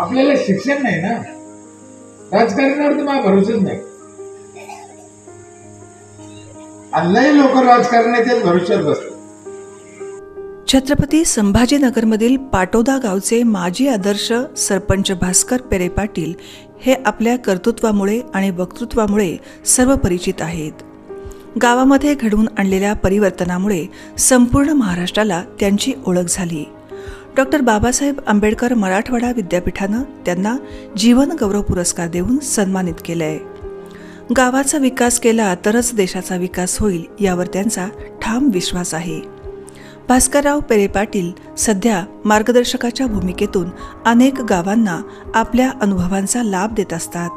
आपल्याला शिक्षण नाही ना, राजकारणावर तर मला भरोसाच नाही. आजही लोक राजकारणाच्याच भरोश्यावर बसतात. छत्रपती संभाजीनगरमधील पाटोदा गावचे माजी आदर्श सरपंच भास्कर पेरे पाटील हे आपल्या कर्तृत्वामुळे आणि वक्तृत्वामुळे सर्व परिचित आहेत. गावामध्ये घडवून आणलेल्या परिवर्तनामुळे संपूर्ण महाराष्ट्राला त्यांची ओळख झाली. डॉक्टर बाबासाहेब आंबेडकर मराठवाडा विद्यापीठानं त्यांना जीवन गौरव पुरस्कार देऊन सन्मानित केलंय. गावाचा विकास केला तरच देशाचा विकास होईल यावर त्यांचा ठाम विश्वास आहे. भास्करराव पेरे पाटील सध्या मार्गदर्शकाच्या भूमिकेतून अनेक गावांना आपल्या अनुभवांचा लाभ देत असतात.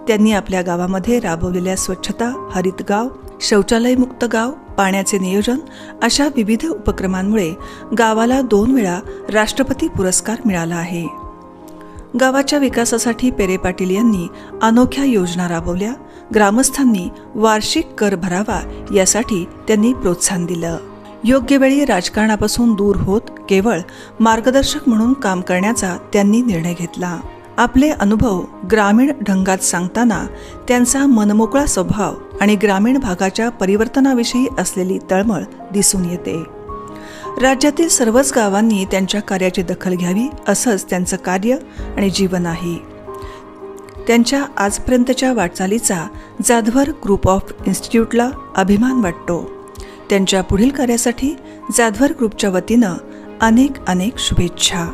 त्यांनी आपल्या गावामध्ये राबवलेल्या स्वच्छता, हरित गाव, शौचालयमुक्त गाव, पाण्याचे नियोजन अशा विविध उपक्रमांमुळे गावाला 2 वेळा राष्ट्रपती पुरस्कार मिळाला आहे. गावाच्या विकासासाठी पेरे पाटील यांनी अनोख्या योजना राबवल्या. ग्रामस्थांनी वार्षिक कर भरावा यासाठी त्यांनी प्रोत्साहन दिलं. योग्य वेळी राजकारणापासून दूर होत केवळ मार्गदर्शक म्हणून काम करण्याचा त्यांनी निर्णय घेतला. आपले अनुभव ग्रामीण ढंगात सांगताना त्यांचा मनमोकळा स्वभाव आणि ग्रामीण भागाच्या परिवर्तनाविषयी असलेली तळमळ दिसून येते. राज्यातील सर्वच गावांनी त्यांच्या कार्याची दखल घ्यावी असंच त्यांचं कार्य आणि जीवन आहे. त्यांच्या आजपर्यंतच्या वाटचालीचा जाधवर ग्रुप ऑफ इन्स्टिट्यूटला अभिमान वाटतो. त्यांच्या पुढील कार्यासाठी जाधवर ग्रुपच्या वतीनं अनेक शुभेच्छा.